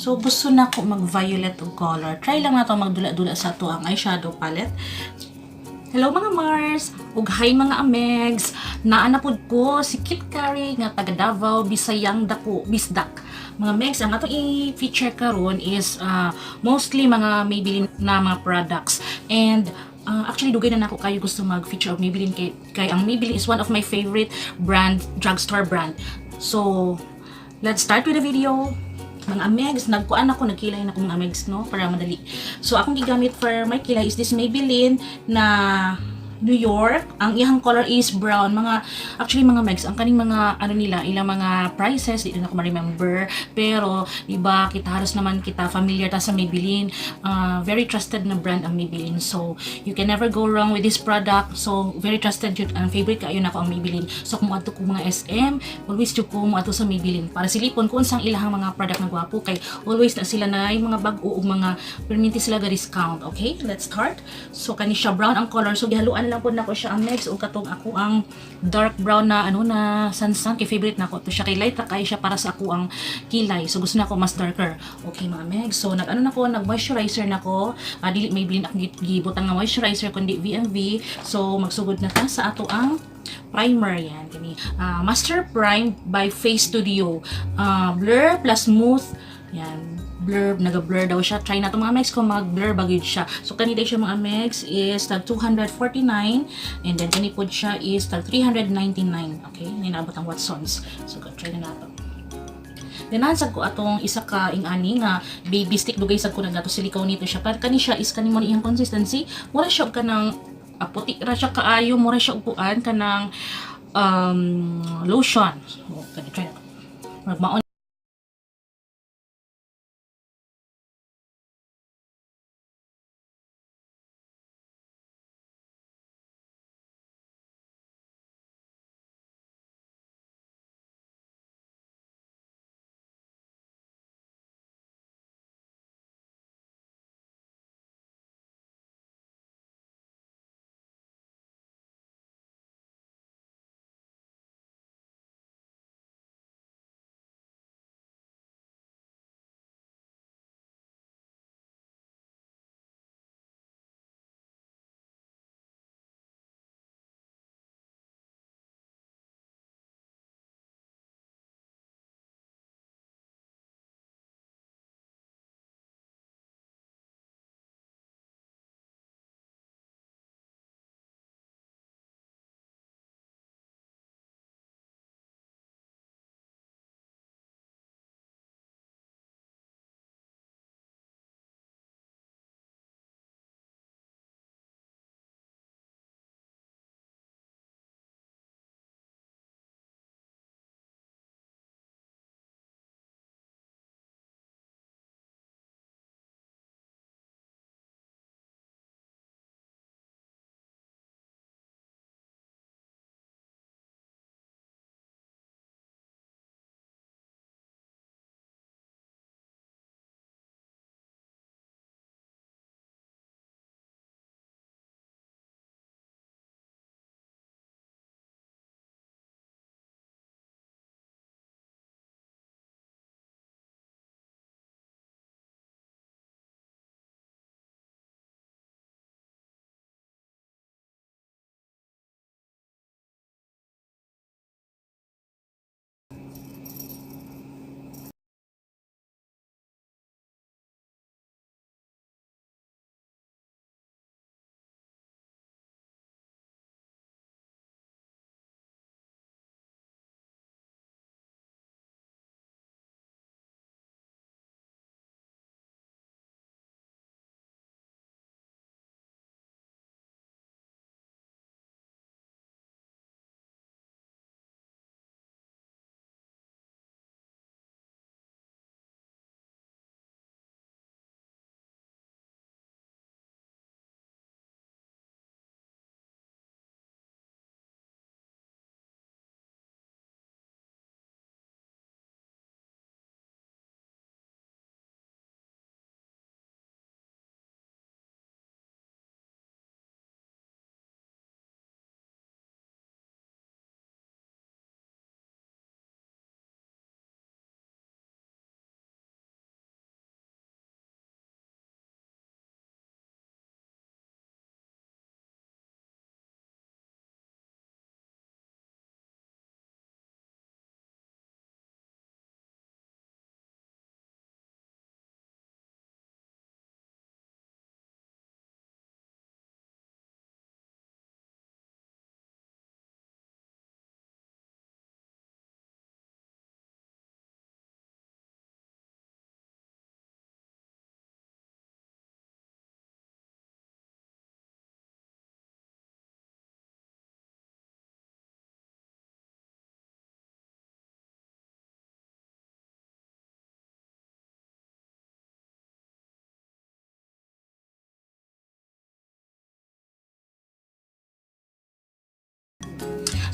So, gusto na ko mag-violet og color. Try lang na to magdula-dula sa to ang eyeshadow palette. Hello mga Mars! Ug hi mga Amegs! Naanapod ko si Kit Kari nga taga Davao, Bisayang Dako, Bisdak. Mga Megs, ang atong i-feature karon is mostly mga Maybelline na mga products. And actually, dugay na nako kayo gusto mag-feature of Maybelline kay ang Maybelline is one of my favorite brand, drugstore brand. So, let's start with the video. Mga Amegs, nagkuan ako, nagkilay na ako mga Amegs, no? Para madali. So, akong gigamit for my kilay is this Maybelline na New York. Ang iyang color is brown. Actually, mga Megs, ang kaning mga, ilang mga prices, di na ako ma-remember. Pero, diba, kita halos naman kita familiar ta sa Maybelline. Very trusted na brand ang Maybelline. So, you can never go wrong with this product. So, very trusted yun. Ang favorite kayo na ko ang Maybelline. So, kung ato ko mga SM, always yun ko ato sa Maybelline. Para silipon, kung saan ilahang mga product na gwapo, kay always na sila na yung mga bag-o o mga perminti sila ga discount. Okay, let's start. So, kani siya brown ang color. So, gihaluan lang po na ko siya ang next o katong ako ang dark brown na na sansan kay favorite na ko to siya kay light kay siya para sa ako ang kilay. So, gusto na ko mas darker. Okay, mga meg. So, nag-moisturizer na ko. Dili Maybelline akong gibutang nga moisturizer kundi VMV. So, magsugod na ta sa ato ang primer yan kini Master Prime by Face Studio, blur plus smooth yan, blur, naga-blur daw siya. Try na to mga megs kung mag-blur bagid siya. So kanina siya mga megs is tag 249 and then kani pod siya is tag 399. Okay, ninabot ang Watsons. So try na nato. Then nansag ko atong isa ka ingani nga baby stick dugay sad ko na gato silikaw nito siya. Kani siya is kani mo iyang consistency. Mura siya kanang puti ra siya kaayo, mura siya upuan kanang lotion. So kani try na to. Magmaon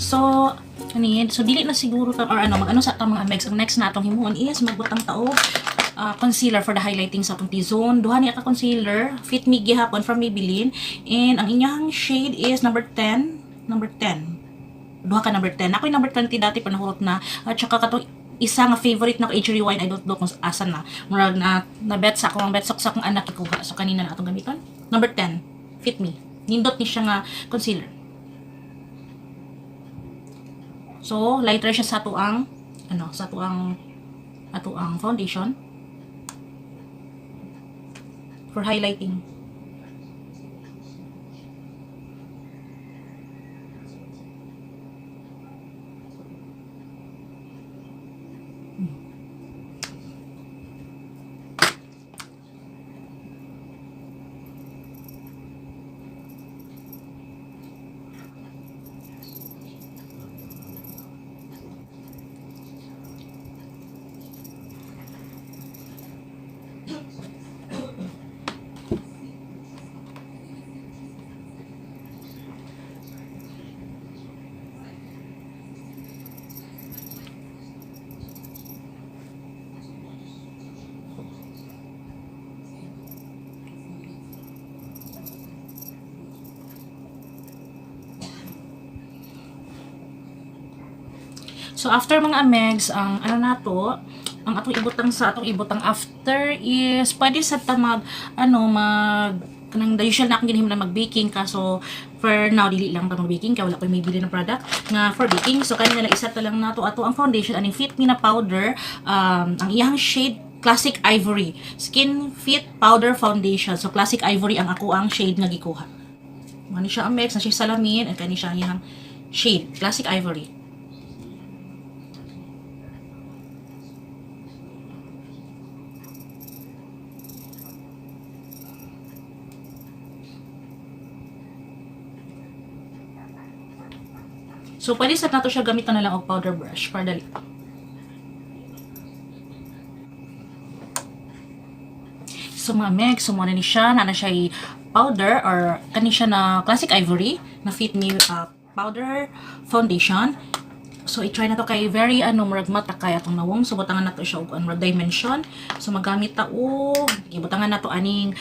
So, so dili na siguro ka or mag-ano sa atong mga megs. Ang next na atong himuon is magbutang taog concealer for the highlighting sa atong T-zone. Duha niya ka concealer, Fit Me gihapon from Maybelline. And ang inyang shade is number 10. Duha ka number 10. Ako yung number 20 dati pa nahurot na. At saka katong isa nga favorite na Age Rewind, I don't know kung asan na. Murag na bet sa akong bet sa akong anak ikuha. So kanina na atong gamiton. Number 10, Fit Me. Nindot ni siya nga concealer. So lighter siya sa tuang sa tuang foundation for highlighting. So after mga megs, ang ang atong ibutang after is pwede sa ta kanang the usual na akong ginahim na mag-baking kaso for now dili lang ta mag-baking kaya wala ko may bili ng product nga for baking. So kanina lang isa ta lang nato ato ang foundation aning Fit Me na powder, ang iyang shade Classic Ivory Skin Fit Powder Foundation. So Classic Ivory ang ako ang shade nga gikuha. Mani siya ang mix na siya salamin at kani siya ang iyang shade Classic Ivory. So, pwede sa nato siya gamitan na lang og powder brush para dali. So, mga meg, sumuna ni siya, na siya powder or kani siya na Classic Ivory na Fit Me powder foundation. So, i-try na to kay very murag mata kay atong nawong. So, butangan na to siya og murag dimension. So, magamit ta og gibutangan na to aning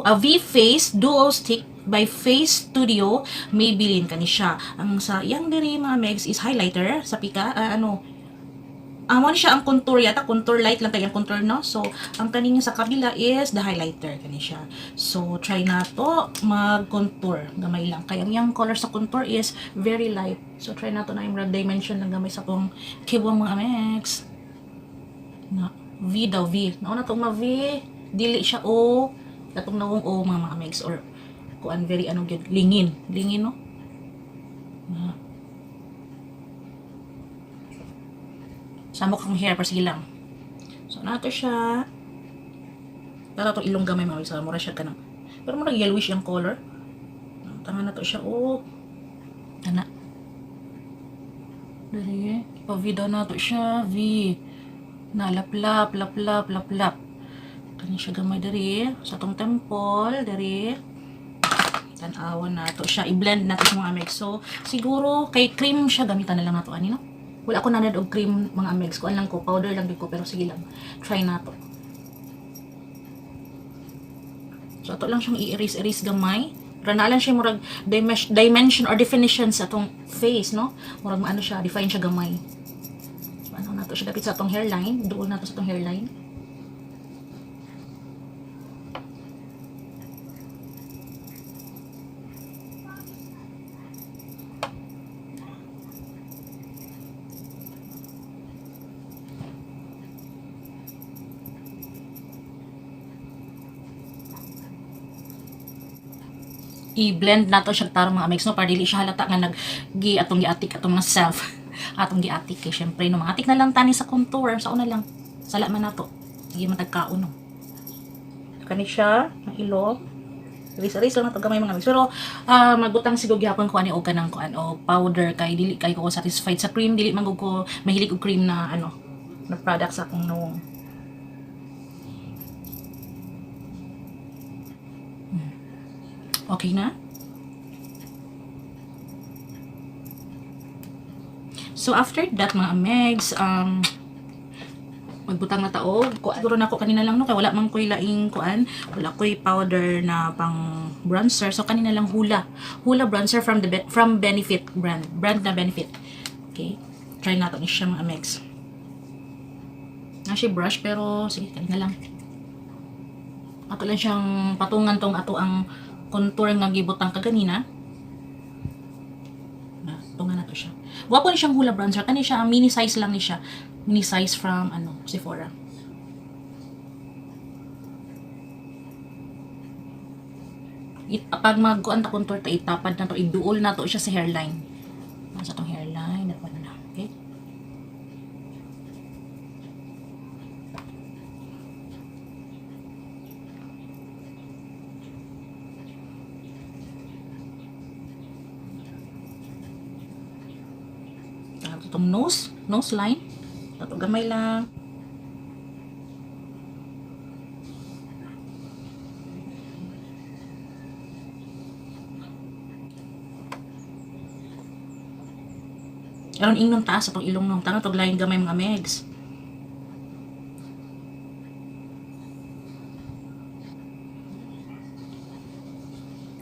V-Face Duo Stick by Face Studio Maybelline kani siya. Ang sa iyang diri mga megs is highlighter sa pika mo ni siya ang contour yata, contour light lang kay ang contour no. So ang kaning sa kabila is the highlighter kani siya. So try na to mag-contour gamay lang kay ang iyang color sa contour is very light. So try na to na imrag dimension lang gamay sa tong kibong mga megs. Na V daw V. Nauna tong ma V, dili siya O, katong nawong O mga megs or kuan very gyud lingin no. Samok ang hair para sige lang. So nato siya para to ilong gamay mga sa mura siya kanang pero mura yellowish yung color. Tangan nato siya ana dali ipa-video nato siya V na laplap kani siya gamay diri sa tong temple diri tan-awan nato siya i-blend nato sa mga megs. So siguro kay cream siya gamitan na lang nato ani no. Wala ko nanad og cream mga megs ko lang ko powder lang ko pero sige lang try nato. So ato lang siyang i-erase gamay para nalan siya murag dimension or definition sa atong face no. Murag maano siya define siya gamay. So ano nato siya dapit sa atong hairline, duol nato sa atong hairline. I-blend nato siya tarong mga megs no para dili siya halata nga atong giatik atong mga self atong giatik kay syempre no mga atik na lang tani sa contour sa una lang sala man nato sige matagkaon no kani siya ang ilong iris lang nato gamay mga megs pero magbutang sigog gyapon ko ani og kanang kuan o powder kay dili kay ko satisfied sa cream dili man ko mahilig og cream na na product sa akong nawong. Okay na? So after that mga amegs, magbutang na taog. Siguro na ako kanina lang no, kay wala man ko'y laing kuan, wala ko'y powder na pang bronzer. So kanina lang Hula bronzer from Benefit brand na Benefit. Okay, try nato ni siya mga amegs. Na siya brush pero sige kanina lang. Ato lang siyang patungan tong ato ang contour nga gibutang kaganina. Na tungan nato siya. Wapo ni siyang Hula bronzer, kani siya mini size lang ni siya. Mini size from Sephora. Pag magkuan ta contour ta itapad na to, iduol na to siya sa hairline. Sa tong hairline, dapat na. Okay? Itong nose line. Ito gamay lang. Aron ingnon taas atong ilong nung tanong tog line gamay mga megs.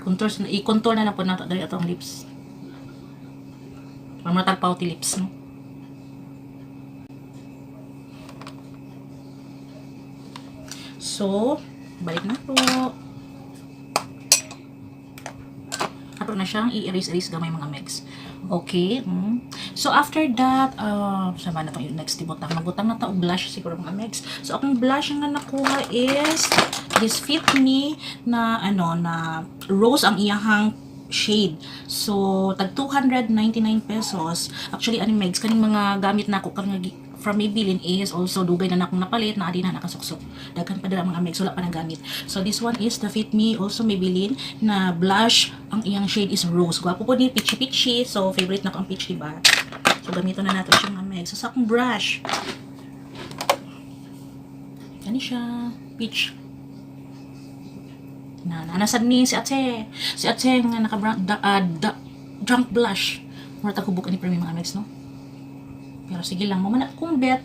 I-contour na po nato dali atong lips. Mamatag pouty lips, no? So, balik na po. Ato na siyang i-erase gamay mga megs. Okay. So, after that, sama na itong next ibutang. Magbutang na ito blush siguro mga megs. So, akong blush nga nakuha is this Fit Me na, na rose ang iyahang shade. So, tag 299 pesos. Actually, megs, kaning mga gamit na ako from Maybelline is also dugay na akong napalit na adi na nakasuksok. Daghan pa dala mga megs, wala pa nang gamit. So this one is the Fit Me, also Maybelline na blush. Ang iyang shade is rose. Gwapo po ni peachy. So favorite na ko ang peach, diba? So gamito na natin siya mga megs. So sa akong brush, ano siya? Peach. Nasad ni si Ate nga naka drunk blush. Mura tagubok ni premium mga megs, no? Pero sige lang, mamana kung bet.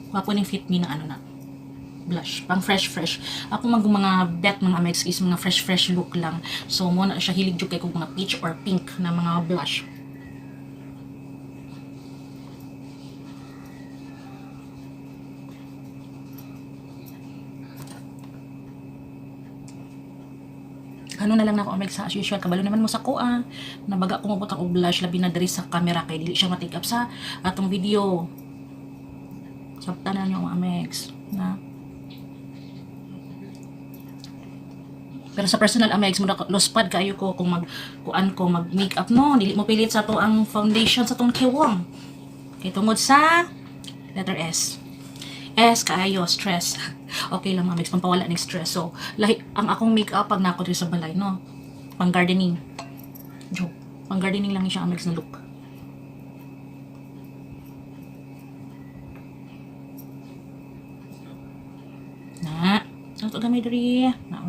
Wapo ni Fit Me na na blush, pang fresh. Ako mga bet mga megs is mga fresh look lang. So mo na siya hilig jud kay kog mga peach or pink na mga blush. Ano na lang na ako sa as usual, kabalo naman mo sa kuha nabaga ko mabutang og blush labi na diri sa camera kay dili siya matik up sa atong video. Sabta na niyo mga amegs na. Pero sa personal amegs mo na lospad kayo ko kung mag makeup no, dili mo pilit sa to ang foundation sa tong kiwang. Kay tungod sa letter S. S kaayo stress. Okay lang mga mix, pampawala ng stress. So, ang akong makeup pag nako dito sa balay, no? Pang gardening. Joke. Pang gardening lang siya ang mix na look. Na. Ano to gamay diri? Na.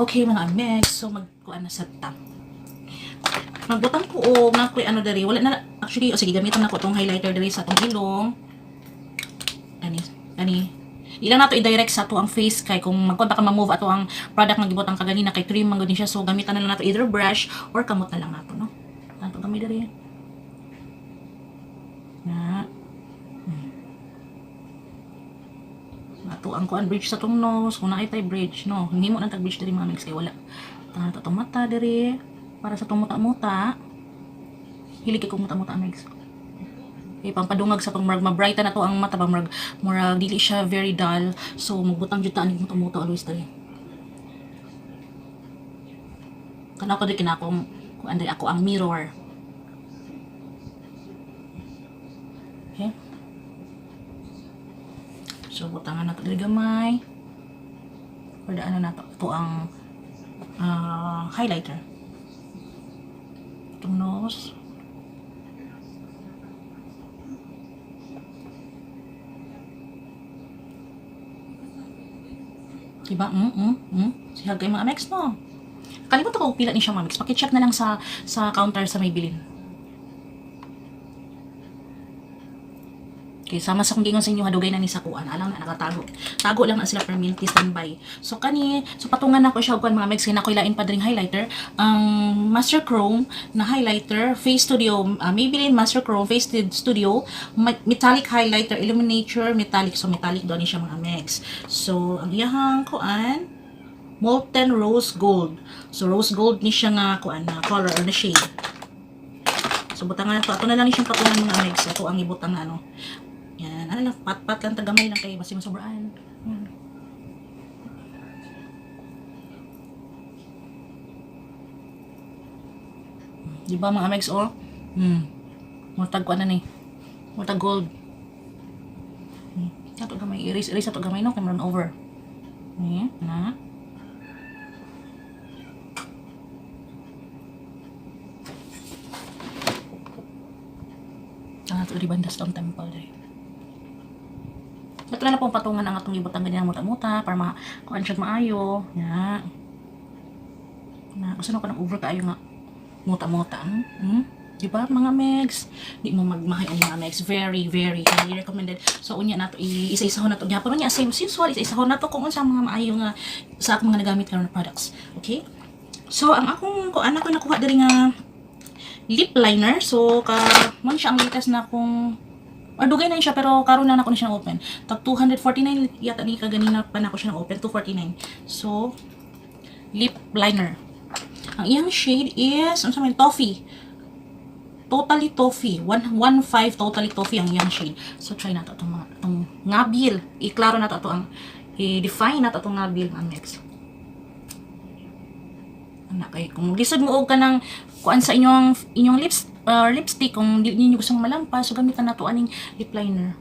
Okay mga mix. So, magkuan na sa tap. Magbutang ko o na ko diri wala na actually sige gamiton na ko tong highlighter diri sa tong ilong ani ilang nato i-direct sa to ang face kay kung magkuan baka ma-move ato ang product nga gibutang kaganina kay cream man gud siya so gamitan na lang nato either brush or kamot na lang nato no ato gamay diri na ato ang kuan bridge sa tong nose kung naay tay bridge no himo nang tag bridge diri mga mix kay wala tangan to mata diri para sa itong muta-muta. Hilig ko muta-muta, Megs. Okay, pampadungag sa itong ma-brighten na to ang mata. Murag dili siya very dull. So, magbutang dyan taan yung muta-muta always dali. Kana ko din kinakong kung anday ako ang mirror. Okay? So, butangan na ito dali gamay. Or ano na ito ang highlighter. Itong nose. Diba? Siya kay mga Amex, no? Kalimutan ko kung pila ni siya, Amex. Pakicheck na lang sa counter sa Maybelline. Okay, sama sa kung gingon sa inyo, hadugay na ni sa kuan. Alam na, nakatago. Tago lang na sila permanently standby. So, patungan na ko siya, kuan mga Amex, kaya na ko ilain pa rin highlighter. Ang Master Chrome na highlighter, Face Studio, Maybelline Master Chrome Face Studio, metallic highlighter, Illuminator, metallic. So, metallic doon ni siya mga Amex. So, ang iyahang kuan, Molten Rose Gold. So, rose gold ni siya nga kuan na color or na shade. So, butangan to. Ato na lang ni siyang patungan mga Amex. Ito ang ibutang na ano. Yan. Ano lang, pat-pat lang, tagamay lang kayo. Basta masobraan. Diba mga Amex, oh? Murtag ko ano ni. Murtag gold. Ato gamay. Erase ato gamay, no? Kaya run over. Yan. Na. Ito di banda sa temple dahil. Ito na pong patungan ang atong ibutang ganyan muta-muta para kuan siya maayo. Ya. Na gusto ko nang over kaayo nga muta-muta. Di ba mga Megs? Di mo magmahay ang mga Megs. Very, very highly recommended. So unya nato isa-isahon nato. Gyapon niya same sensual isa-isahon nato kung unsa mga maayo nga sa akong mga nagamit karon na products. Okay? So ang akong kuan ako nakuha diri nga lip liner. So, man siya ang latest na kung dugay na siya pero karon na ako na siya open. Tag 249 yata ni kaganina pa na ako siya open 249. So, lip liner. Ang iyang shade is ano sa toffee. Totally toffee. 115 totally toffee ang iyang shade. So, try nato itong ngabil. Iklaro nato ito ang i-define nato itong ngabil ang next. Anak kay kung lisod mo og kanang kuan sa inyong lipstick kung di niyo gustong malampas so gamitan nato aning lip liner.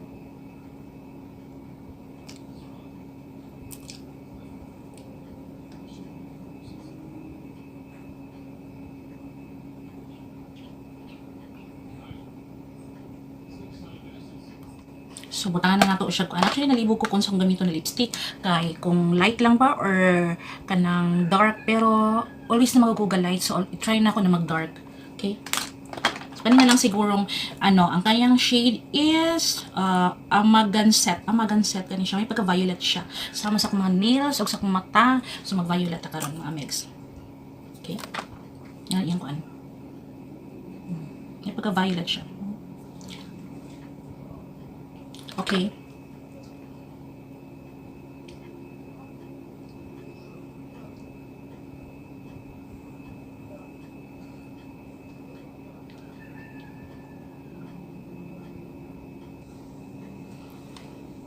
So, butangan na nato siya. Actually, nalibog ko kung saan gamiton na lipstick. Kay, kung light lang ba or kanang dark. Pero, always na mag-google light. So, try na ako na mag-dark. Okay? So, kanina lang sigurong, ang kanyang shade is Amaganset. Amaganset. Kanina siya. May pagka-violet siya. Sama sa mga nails o sa kong mata. So, mag-violet na karon mga Megs. Okay? Yan ko May pagka-violet siya. Okay.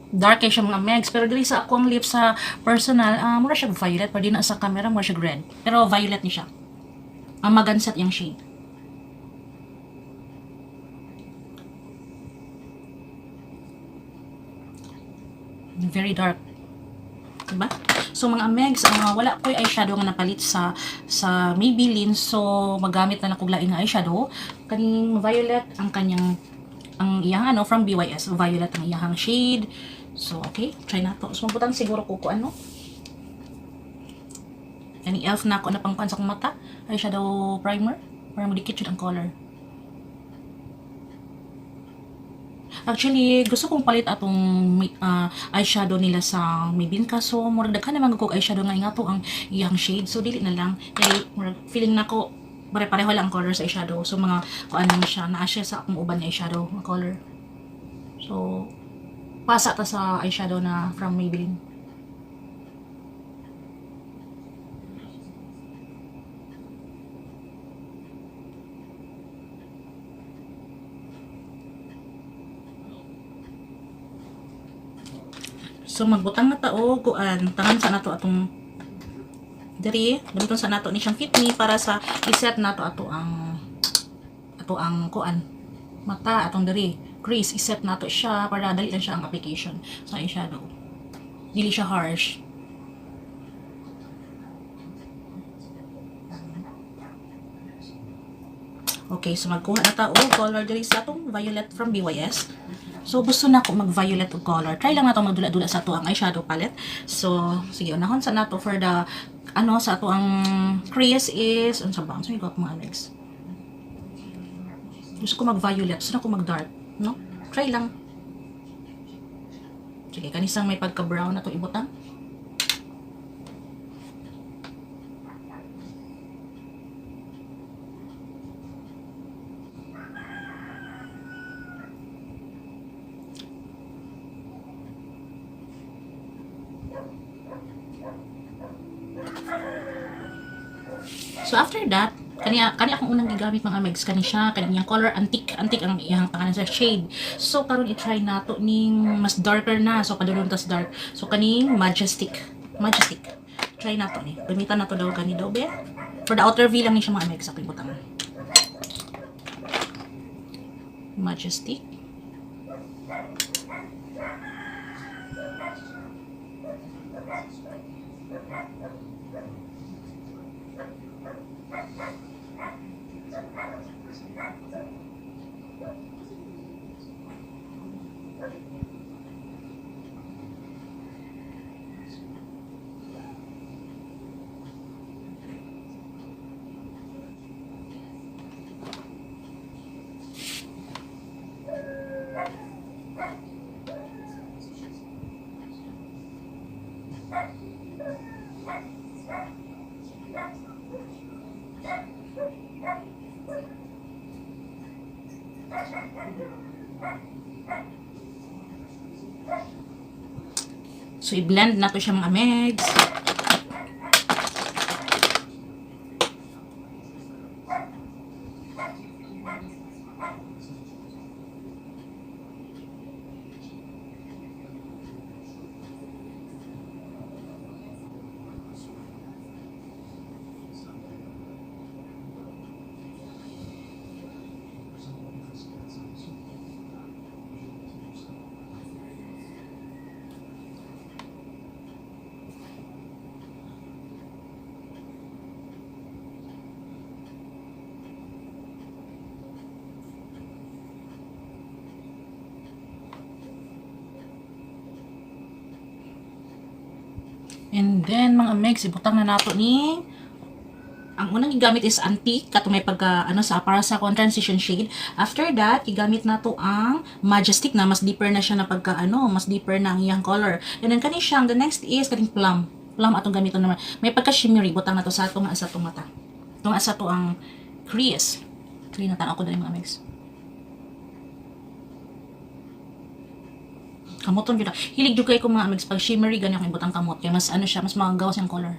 Dark siya mga Megs. Pero dili sa akong lips sa personal, mura siya violet. Pero di na sa camera, mura siya red. Pero violet ni siya. Ang magansat yung shade. Very dark. Diba? So, mga Megs, wala ko eyeshadow nga napalit sa Maybelline. So, magamit na lang kong laing eyeshadow. Kaning violet, ang iyang from BYS. Violet ang iyang shade. So, okay. Try na to. So, mabutan siguro ko Kaning elf na ako na pangkuan sa kong mata. Eyeshadow primer. Para madikit yun ang color. Actually, gusto kong palit atong eyeshadow nila sa Maybelline kaso murag daghan naman kog eyeshadow nga to ang iyang shade. So dili na lang kay murag feeling nako pare-pareho lang ang color sa eyeshadow. So mga kuan lang siya, naa siya sa akong uban nga eyeshadow nga color. So pasa ta sa eyeshadow na from Maybelline. So magbutang na tao kuan tanan sa nato atong diri gamiton sa nato ni siyang fit me para sa i-set nato ato ang kuan mata atong diri crease i-set nato siya para dali lang siya ang application sa eyeshadow. Dili siya harsh. Okay, so magkuha na tao color diri sa atong violet from BYS. So gusto na ko mag-violet og color. Try lang nato magdula-dula sa ato ang eyeshadow palette. So sige, unahon sa nato for the sa ato ang crease is unsa ba? Unsa ko mga Alex? Gusto ko mag-violet, gusto na ko mag-dark, no? Try lang. Sige, kanisang may pagka-brown na to ibutang. So after that, kani akong unang gigamit mga megs kani siya kaniyang color antique ang iyang pangalan sa shade. So karon i-try nato ning mas darker na, so padulong tas dark. So kaning majestic. Try nato ni. Gamitan nato daw kani daw be. For the outer V lang ni siya mga megs ako ibutang. Majestic. So i-blend na to siya mga megs. And then mga megs, ibutang na nato ni ang unang gigamit is antique kato may pagka para sa transition shade. After that, igamit nato ang majestic na mas deeper na siya na pagka mas deeper na ang iyang color. And then kani siyang the next is kaning plum. Plum atong gamiton naman. May pagka shimmery butang nato sa atong mata. Tunga sa to ang crease. Clean na ako dali mga megs. Kamuton gyud. Hilig jud kay ko mga megs pag shimmery gani akong ibutang kamot kay mas siya, mas magawas yung color.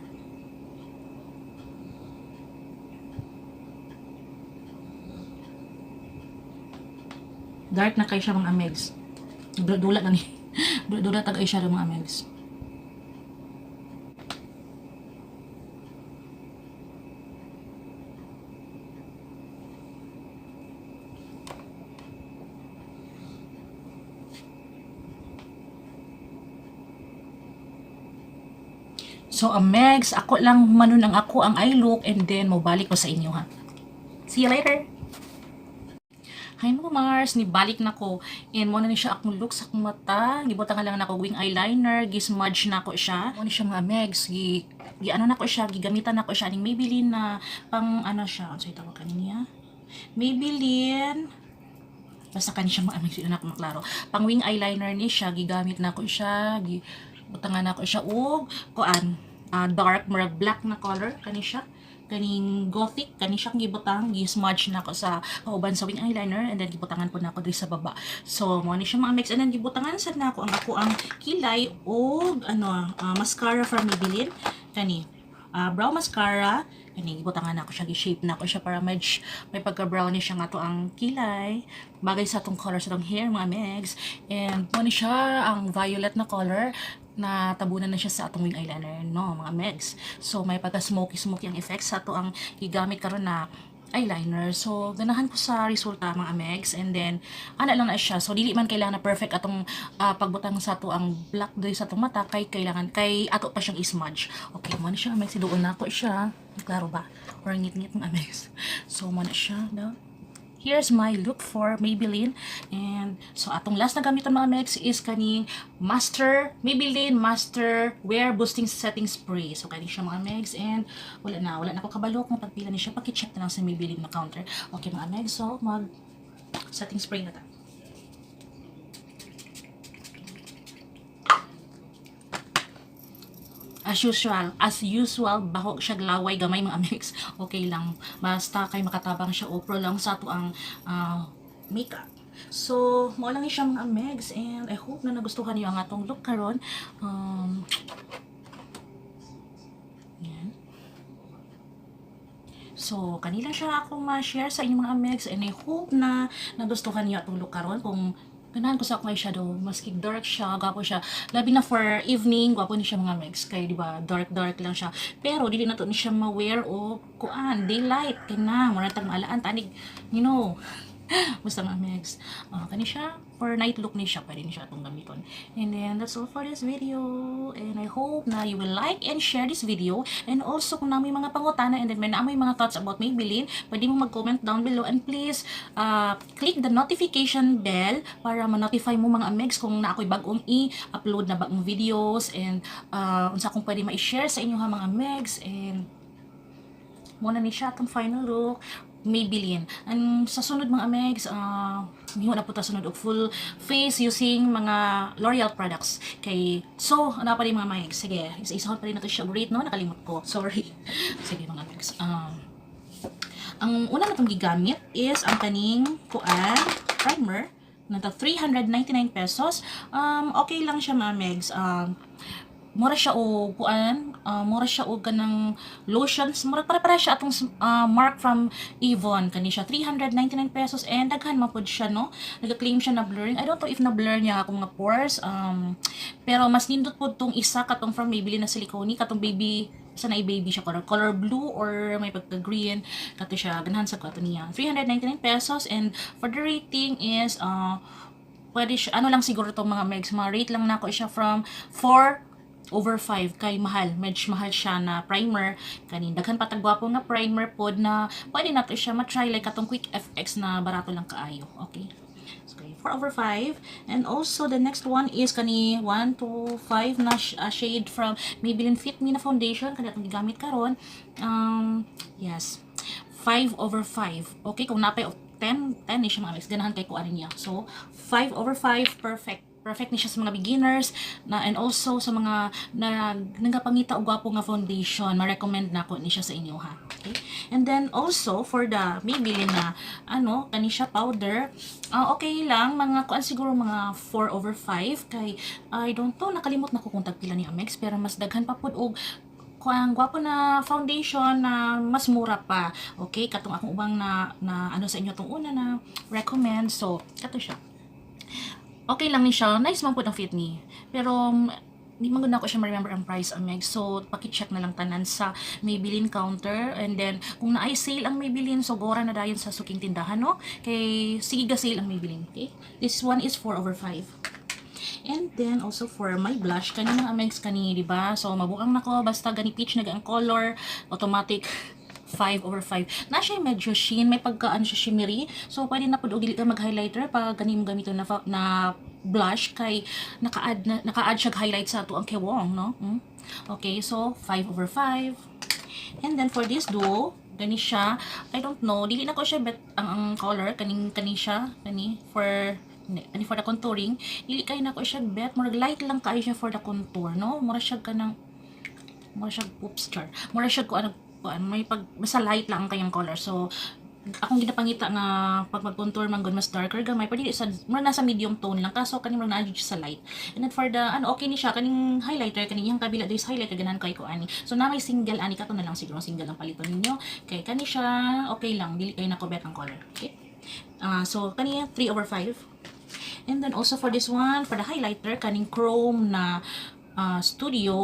Dark na kay siya mga megs. Dula na ni. Dula tag eyeshadow mga megs. So, megs, ako lang manon ang ako ang eye look and then mobalik ko sa inyo ha. See you later! Hi mga Mars, nibalik na ko. And mo na ni siya akong look sa akong mata. Gibutang lang na ko wing eyeliner, gismudge na ko siya. Mo ni siya mga megs, na ko siya, gigamitan na ko siya ning Maybelline na pang siya, ano sa tawag kaniya? Maybelline basta kani siya mga megs, na ko maklaro. Pang wing eyeliner ni siya, gigamit na ko siya, butangan na ko siya dark murag black na color kani siya. Kaning gothic kani siya gibutang gi-smudge na ko sa kauban sa wing eyeliner and then gibutangan po na ako diri sa baba. So mo ni siya mga mix and then gibutangan sad na ako ang kilay o mascara from Maybelline kani brow mascara kani gibutangan na ako siya gi-shape na ako siya para may pagka brownish siya nga to ang kilay bagay sa tong color sa tong hair mga megs. And mo ni siya ang violet na color na tabunan na siya sa atong wing eyeliner mga megs. So may pagka smoky ang effects sa to ang gigamit karon na eyeliner. So ganahan ko sa resulta mga megs and then lang na siya. So dili man kailangan na perfect atong pagbutang sa to ang black doy sa atong mata kay ato pa siyang smudge. Okay mo na siya megs, doon na ko siya. Klaro ba? Or ngit-ngit mga megs. So mo na siya here's my look for Maybelline. And so atong last na gamiton mga megs is kaning Maybelline Master Wear Boosting Setting Spray. So kani siya mga megs, and wala na ko kabalo kung pagpila ni siya, paki-check na lang sa Maybelline na counter. Okay mga megs, so mag setting spray na ta. As usual, baho siya glaway gamay mga mix. Okay lang. Basta kay makatabang siya o pro lang sa ato ang makeup. So, mo lang siya mga megs, and I hope na nagustuhan niyo ang atong look karon. Yan. So, kanila siya ako ma-share sa inyong mga megs, and I hope na nagustuhan niyo atong look karon. Kung ganahan ko sa akong eyeshadow, maski dark siya, gwapo siya. Labi na for evening, gwapo ni siya mga megs. Kaya, di ba, dark lang siya. Pero, dili na to ni siya ma-wear o kuan, daylight. Kaya na, maratag maalaan, tanig, you know. Basta mga megs. Kani siya, for night look ni siya, pwede ni siya itong gamiton. And then, that's all for this video. And I hope na you will like and share this video. And also, kung na may mga pangutana, and then may mga thoughts about Maybelline, pwede mo mag-comment down below. And please, click the notification bell para ma-notify mo mga megs kung na ako'y bagong i-upload na bagong videos. And, unsa kung pwede ma-share sa inyo ha mga megs. And, muna ni siya itong final look. Maybelline. And sa sunod mga megs, hiwa na po ta sunod og full face using mga L'Oreal products. So, ano pa rin mga megs? Sige, isa-isahon pa rin na to siya. Rate, no? Nakalimot ko. Sorry. Sige mga megs. Ang una na itong gigamit is ang kaning primer na 399 pesos. Okay lang siya mga megs. Mura siya o mura siya o ganang lotions, mura para siya atong mark from Avon. Kani siya 399 pesos, and daghan mapod siya, no? Nag-claim siya na blurring. I don't know if na blur niya akong mga pores, pero mas nindot po tong isa katong from Maybelline na silicone, katong baby sana i-baby siya color blue or may pagka-green, kato siya ganahan sa kato niya 399 pesos. And for the rating is pwede siya, ano lang siguro tong mga megs, rate lang na ako siya from 4/5 kay medyo mahal siya na primer. Kanin daghan patagwapo na primer pod na pwede nato siya ma-try, like katong Quick FX na barato lang kaayo. Okay, so 4/5. And also the next one is kani 1 to 5 na shade from Maybelline Fit Me na foundation, kani atong gigamit karon. Yes, 5/5. Okay, kung napay 10 ni siya mga guys, ganahan kay kuan niya. So 5/5, perfect ni siya sa mga beginners na, and also sa mga nagapangita og gwapo nga foundation, ma-recommend nako ni siya sa inyo ha. Okay? And then also for the Maybelline na kani siya powder, okay lang mga kuan siguro mga 4/5 kay I don't know, nakalimot na ko kung tagpila ni Amex, pero mas daghan pa pud og kuang gwapo na foundation na mas mura pa. Okay, katong akong ubang na sa inyo tong una na recommend. So kato siya. Okay lang ni siya, nice man po ang fit ni. Pero, di man na ko siya ma-remember ang price ang Meg. So, paki-check na lang tanan sa Maybelline counter. And then, kung na-ay sale ang Maybelline, so gora na dayon sa suking tindahan, no? Kay, sige ga sale ang Maybelline, okay? This one is 4/5. And then, also for my blush, kani mga Megs kani, di ba? So, mabuang na ko, basta gani peach na ang color, automatic 5/5. Na siya medyo sheen, may pagkaan siya shimmery. So, pwede na po dili ka mag-highlighter pag ganin mo gamito na blush kay naka-add siya highlight sa ato ang kewong, no? Okay, so 5/5. And then for this duo, gani siya, I don't know, dili na ko siya bet ang color kani siya, for the contouring, dili kay na ko siya bet, more light lang kay siya for the contour, no? Mura siya may basta light lang ang kayang color. So akong ginapangita nga pag mag-contour man gud mas darker gamay, pwede sa nasa medium tone lang, kaso kaning na adjust sa light. And then for the okay ni siya kaning highlighter, kaning yang kabila there's highlighter ganahan kay ko ani. So na may single ani kato na lang siguro single ang paliton ninyo. Kay kani siya okay lang, dili kay nakobet ang color. Okay, so kani 3/5. And then also for this one, for the highlighter, kaning chrome na studio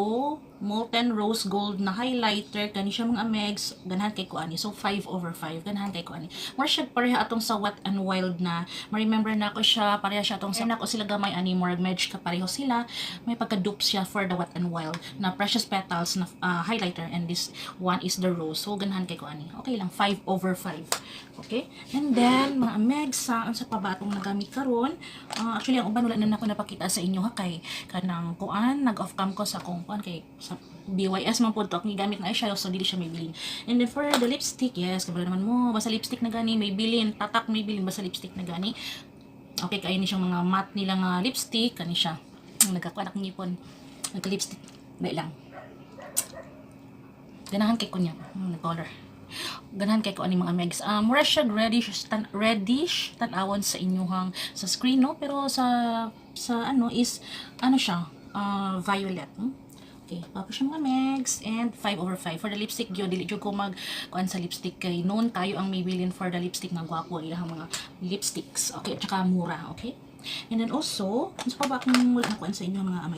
molten rose gold na highlighter kani siya mga amegs, ganahan kay ko ani. So 5/5 ganahan kay ko ani. More siya pareha atong sa Wet n Wild na ma-remember na ko siya, pareha siya atong sa nako sila gamay ani, more merge ka pareho sila. May pagka-dupe siya for the Wet n Wild na Precious Petals na highlighter, and this one is the rose. So ganahan kay ko ani. Okay lang 5/5. Okay? And then mga amegs sa pa ba atong nagamit karon? Actually ang uban wala na nako napakita sa inyo ha, kay kanang kuan nag-off cam ko sa kung kuan kay sa BYS man po ito, ang gamit na eyeshadow, so dili siya may bilin. And then for the lipstick, yes, kabalo naman mo, basta lipstick na gani, may bilin, tatak may bilin, basta lipstick na gani. Okay, kaya ni siyang mga matte nila nga lipstick, kani siya. Nagkakuanak ngipon, nagka-lipstick, dahil lang. Ganahan kay ko niya, color. Ganahan kay ko ani mga megs. Mura siya reddish tan-awon sa inyuhang sa screen, no? Pero sa ano is ano siya, violet. Okay, tapos siya mga megs, and 5/5 for the lipstick. Yo dili jud ko mag kuan sa lipstick kay noon tayo ang may bilin for the lipstick na gwapo ilahang mga lipsticks. Okay, at saka mura, okay? And then also, sa pa ba kung wala na kuan sa inyo mga amay.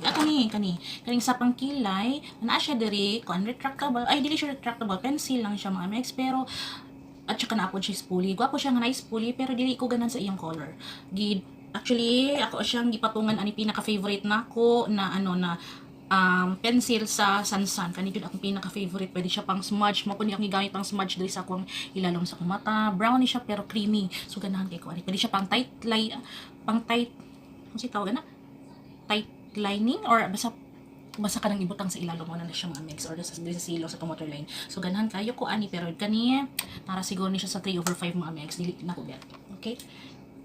Kaning sa pangkilay, na siya diri kuan retractable. Ay dili siya retractable, pencil lang siya mga megs, pero at saka naapod siya spoolie. Gwapo siya nga nice spoolie, pero dili ko ganan sa iyang color. Actually, ako siyang gipatungan ani pinaka-favorite nako na ano na pencil sa Sansan. Kani jud akong pinaka-favorite. Pwede siya pang smudge. Mo kundi akong gigamit pang smudge diri sa akong ilalom sa akong mata. Brownie siya pero creamy. So ganahan kay ko ani. Pwede siya pang tight ano si tawag na? Tight lining or basta kanang ibutang sa ilalom mo na siya mga mix or sa silo sa tomato line. So ganahan kayo ko ani, pero kani para siguro ni siya sa 3/5 mga mix. Dili na ko bet. Okay?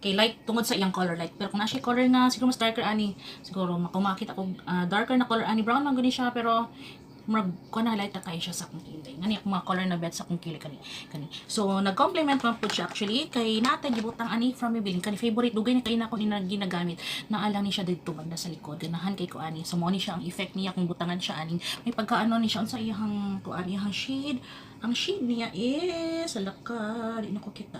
Kay light tungod sa iyang color light, pero kung na siya color nga siguro mas darker ani, siguro makumakita ko darker na color ani, brown man gani siya, pero murag ko na highlight na kayo siya sa akong kilay ngani akong mga color na bet sa akong kilay kani. So nag-complement man po siya actually kay natay gibutang ani from Maybelline kani, favorite dugay na kay na ko ni ginagamit na alang ni siya didto banda sa likod, ganahan kay ko ani. So mo ni siya ang effect niya kung butangan siya ani, may pagkaano ni siya sa iyang kuan, iyang shade. Ang shade niya is alaka di na ko kita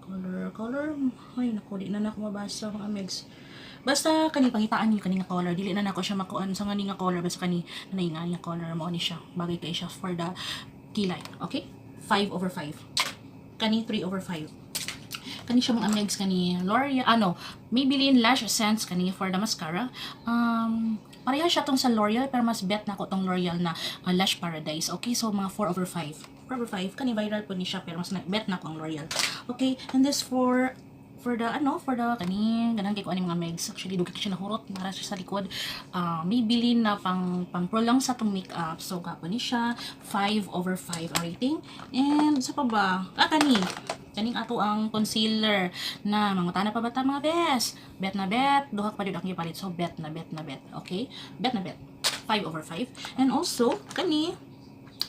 color. Ay nako, di na nako mabasa mga megs. Basta kani pangitaan niyo kani nga color, dili na nako siya makuan sa ngani nga color, basta kani nga color mo ni siya. Bagay kay siya for the kilay. Okay? 5/5. Kani 3/5. Kani siya mga megs, kani L'Oreal Maybelline Lash Essence kani for the mascara. Pareha siya tong sa L'Oreal, pero mas bet na ko tong L'Oreal na Lash Paradise. Okay, so mga 4/5. 4/5 kani viral po ni siya, pero mas bet na ko ang L'Oreal. Okay, and this for the kani ganang kay ko ani mga megs. Actually dugay siya nahurot nara siya sa likod. Maybelline na pang prolong sa tong makeup. So gapo ni siya 5/5 ang rating. And sa pa ba kaning ato ang concealer na mangutana pa bata mga bes. Bet na bet, duha pa jud ang gipalit. So bet na bet. Okay? Bet na bet. 5/5. And also kani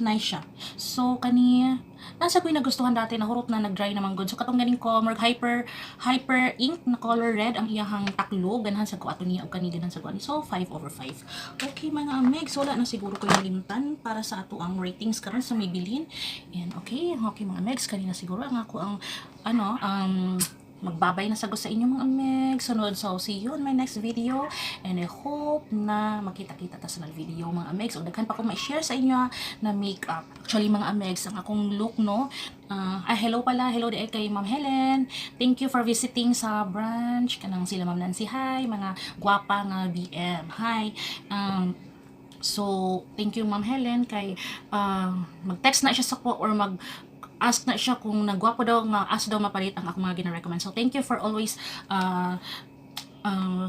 nice siya. So kani nasa ko yung nagustuhan dati, nahurot na nag-dry naman good. So katong ganing ko hyper ink na color red ang iyahang taklo, ganahan sa ko ato niya og kani ganahan sa ko. So 5/5. Okay mga megs, wala na siguro ko yung limtan para sa ato ang ratings karon sa Maybelline. And okay mga megs, kanina siguro ang ako ang magbabay na sagot sa inyo mga meg. Sunod, so see you on my next video, and I hope na makita-kita ta sa video mga megs. O daghan pa ko ma-share sa inyo na makeup. Actually mga megs, ang akong look no. Hello di kay Ma'am Helen. Thank you for visiting sa branch. Kanang sila Ma'am Nancy, hi. Mga gwapa nga BM, hi. So thank you Ma'am Helen kay mag-text na siya sa ko or ask na siya kung nagwapo daw nga ask daw mapalit ang ako mga gina-recommend. So thank you for always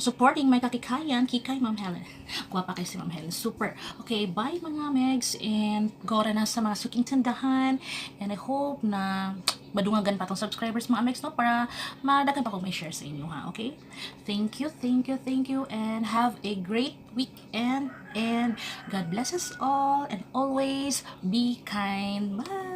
supporting my kakikayan, kikay Ma'am Helen. Gwapa kay si Ma'am Helen, super. Okay, bye mga megs, and gora na sa mga suking tindahan, and I hope na madungagan pa tong subscribers mga megs no, para madaghan pa ko may share sa inyo ha. Okay, thank you, and have a great weekend, and God bless us all, and always be kind. Bye.